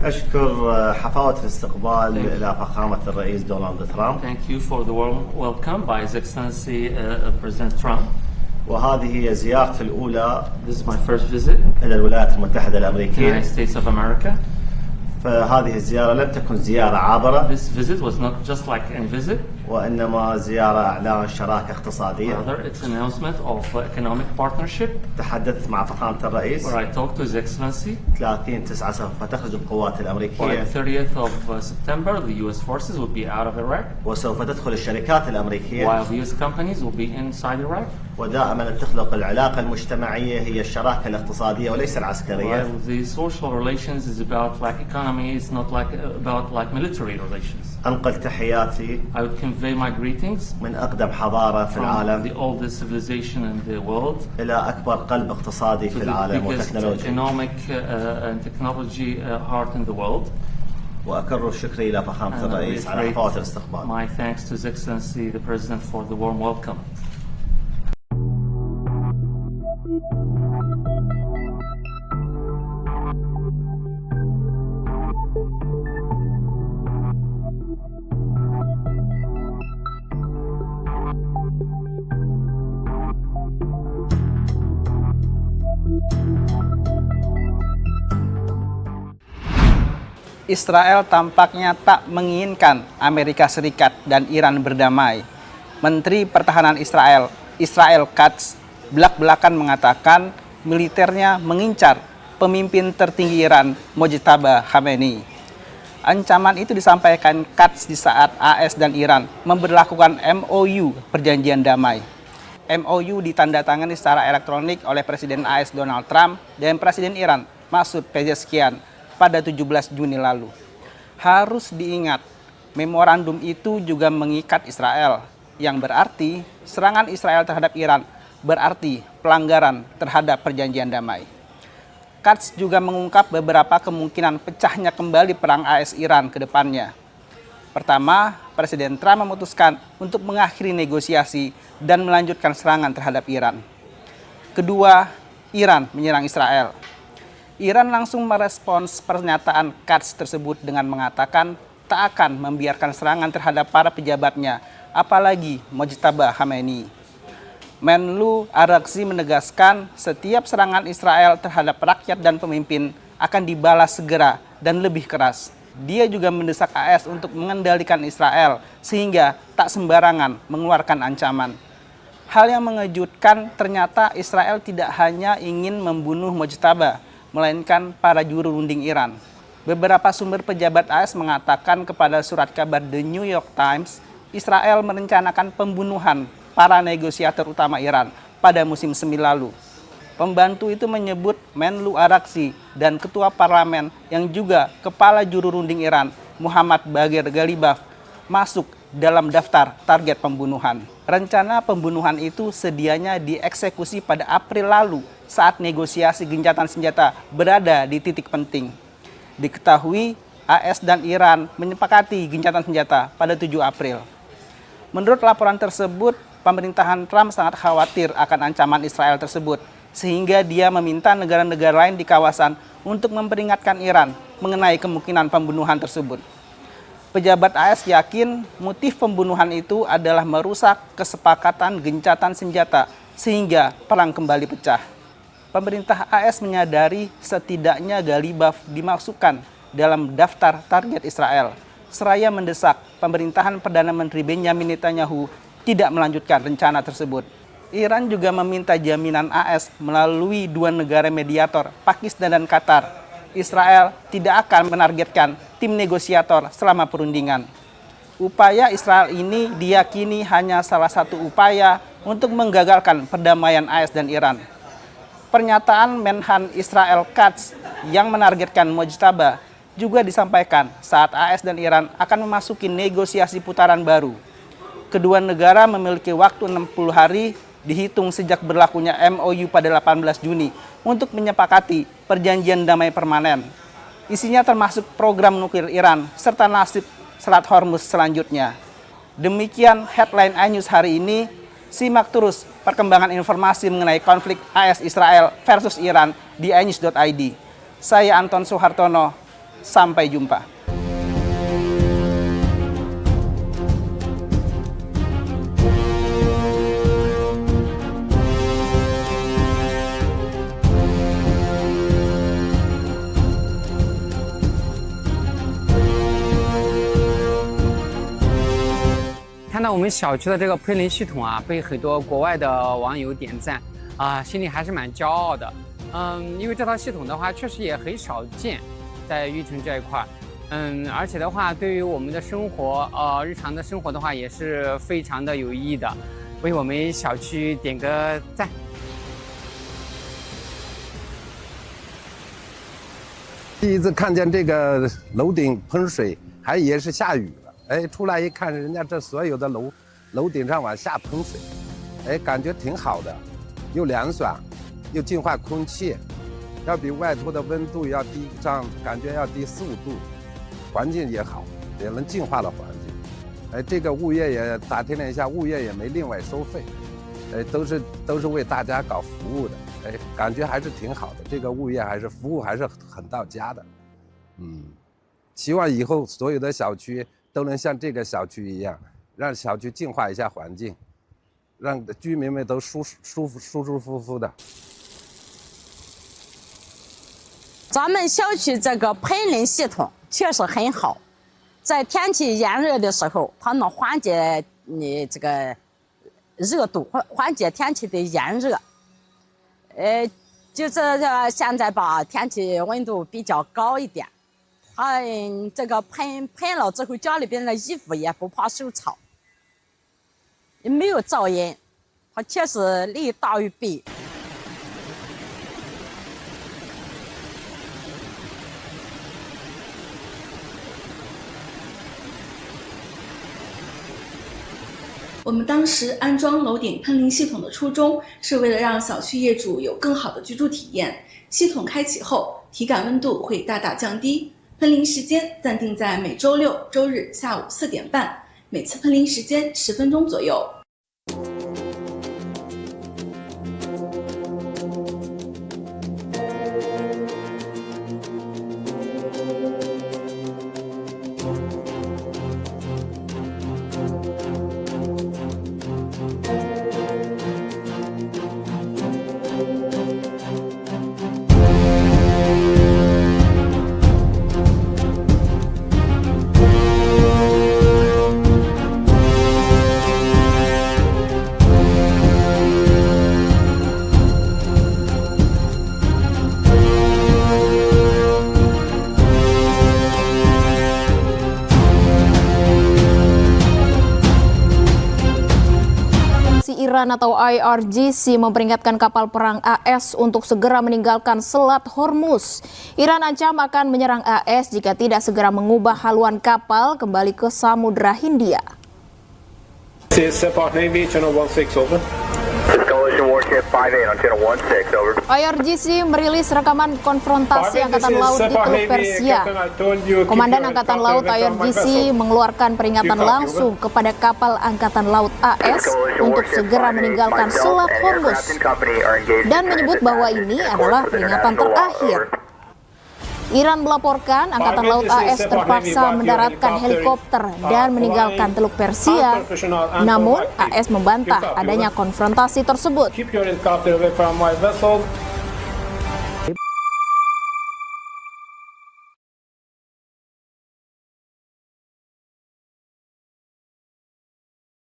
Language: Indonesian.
أشكر حفاوة الاستقبال إلى فخامة الرئيس دونالد ترامب. Thank you for the warm welcome by His Excellency President Trump. وهذه هي زيارتي الأولى This is my first visit إلى الولايات المتحدة to the الأمريكية. United States of America. فهذه الزيارة لم تكن زيارة عابرة، This visit was not just like any visit, وإنما زيارة إعلان شراكة اقتصادية. rather it's an announcement of economic partnership تحدثت مع فخامة الرئيس. where I talked to His Excellency. 30/9 سوف تخرج القوات By الأمريكية the 30th of September, the U.S. forces will be out of Iraq, وسوف تدخل الشركات الأمريكية. while the U.S. companies will be inside Iraq. ودائما تخلق العلاقة المجتمعية هي الشراكة الاقتصادية وليس العسكرية. While the social relations is about like economy, it's not like about like military relations. أنقل تحياتي I would convey my greetings من أقدم حضارة في from the العالم oldest civilization in the world إلى أكبر قلب اقتصادي to في the العالم biggest وتكنولوجي. economic and technology heart in the world. وأكرر شكري إلى فخامة And I الرئيس على reiterate حفاوة الاستقبال. my thanks to His Excellency the President for the warm welcome. Israel tampaknya tak menginginkan Amerika Serikat dan Iran berdamai. Menteri Pertahanan Israel Katz, belak-belakan mengatakan militernya mengincar pemimpin tertinggi Iran, Mojtaba Khamenei. Ancaman itu disampaikan Katz di saat AS dan Iran memberlakukan MOU perjanjian damai. MOU ditandatangani secara elektronik oleh Presiden AS Donald Trump dan Presiden Iran Masoud Pezeshkian pada 17 Juni lalu. Harus diingat, memorandum itu juga mengikat Israel, yang berarti serangan Israel terhadap Iran berarti pelanggaran terhadap perjanjian damai. Katz juga mengungkap beberapa kemungkinan pecahnya kembali perang AS-Iran ke depannya. Pertama, Presiden Trump memutuskan untuk mengakhiri negosiasi dan melanjutkan serangan terhadap Iran. Kedua, Iran menyerang Israel. Iran langsung merespons pernyataan Katz tersebut dengan mengatakan tak akan membiarkan serangan terhadap para pejabatnya, apalagi Mojtaba Khamenei. Menlu Araghchi menegaskan setiap serangan Israel terhadap rakyat dan pemimpin akan dibalas segera dan lebih keras. Dia juga mendesak AS untuk mengendalikan Israel sehingga tak sembarangan mengeluarkan ancaman. Hal yang mengejutkan, ternyata Israel tidak hanya ingin membunuh Mojtaba, melainkan para juru runding Iran. Beberapa sumber pejabat AS mengatakan kepada surat kabar The New York Times, Israel merencanakan pembunuhan para negosiator utama Iran pada musim semi lalu. Pembantu itu menyebut Menlu Araghchi dan ketua parlemen yang juga kepala juru runding Iran, Muhammad Baghir Ghalibaf, masuk dalam daftar target pembunuhan. Rencana pembunuhan itu sedianya dieksekusi pada April lalu saat negosiasi gencatan senjata berada di titik penting. Diketahui AS dan Iran menyepakati gencatan senjata pada 7 April. Menurut laporan tersebut, pemerintahan Trump sangat khawatir akan ancaman Israel tersebut, sehingga dia meminta negara-negara lain di kawasan untuk memperingatkan Iran mengenai kemungkinan pembunuhan tersebut. Pejabat AS yakin motif pembunuhan itu adalah merusak kesepakatan gencatan senjata sehingga perang kembali pecah. Pemerintah AS menyadari setidaknya Ghalibaf dimasukkan dalam daftar target Israel, seraya mendesak pemerintahan Perdana Menteri Benjamin Netanyahu tidak melanjutkan rencana tersebut. Iran juga meminta jaminan AS melalui 2 negara mediator, Pakistan dan Qatar. Israel tidak akan menargetkan tim negosiator selama perundingan. Upaya Israel ini diyakini hanya salah satu upaya untuk menggagalkan perdamaian AS dan Iran. Pernyataan Menhan Israel Katz yang menargetkan Mojtaba juga disampaikan saat AS dan Iran akan memasuki negosiasi putaran baru. Kedua negara memiliki waktu 60 hari dihitung sejak berlakunya MOU pada 18 Juni untuk menyepakati perjanjian damai permanen. Isinya termasuk program nuklir Iran serta nasib Selat Hormuz selanjutnya. Demikian headline iNews hari ini. Simak terus perkembangan informasi mengenai konflik AS Israel versus Iran di inews.id. Saya Anton Soehartono. Sampai jumpa.看到我们小区的这个喷淋系统啊，被很多国外的网友点赞啊，心里还是蛮骄傲的。因为这套系统的话，确实也很少见，在玉成这一块。而且的话，对于我们的生活，日常的生活的话，也是非常的有意义的。为我们小区点个赞。第一次看见这个楼顶喷水，还以为是下雨了。哎，出来一看，人家这所有的楼顶上往下喷水，哎，感觉挺好的，又凉爽，又净化空气，要比外头的温度要低上，感觉要低4、5度，环境也好，也能净化了环境。哎，这个物业也打听了一下，物业也没另外收费，哎，都是为大家搞服务的，哎，感觉还是挺好的。这个物业还是服务还是很到家的，希望以后所有的小区都能像这个小区一样，让小区净化一下环境，让居民们都舒服服的。咱们小区这个喷淋系统确实很好，在天气炎热的时候，它能缓解你这个热度，缓解天气的炎热。就是现在吧，天气温度比较高一点。它这个喷了之后，家里边的衣服也不怕受潮，也没有噪音，它确实利大于弊。我们当时安装楼顶喷淋系统的初衷，是为了让小区业主有更好的居住体验。系统开启后，体感温度会大大降低。喷淋时间暂定在每周6、周日下午4点半，每次喷淋时间10分钟左右。Iran atau IRGC memperingatkan kapal perang AS untuk segera meninggalkan Selat Hormuz. Iran ancam akan menyerang AS jika tidak segera mengubah haluan kapal kembali ke Samudra Hindia. IRGC merilis rekaman konfrontasi Angkatan Laut di Teluk Persia. Komandan Angkatan Laut IRGC mengeluarkan peringatan langsung kepada kapal Angkatan Laut AS untuk segera meninggalkan Selat Hormuz dan menyebut bahwa ini adalah peringatan terakhir. Iran melaporkan Angkatan Laut AS terpaksa mendaratkan helikopter dan meninggalkan Teluk Persia. Namun, AS membantah adanya konfrontasi tersebut.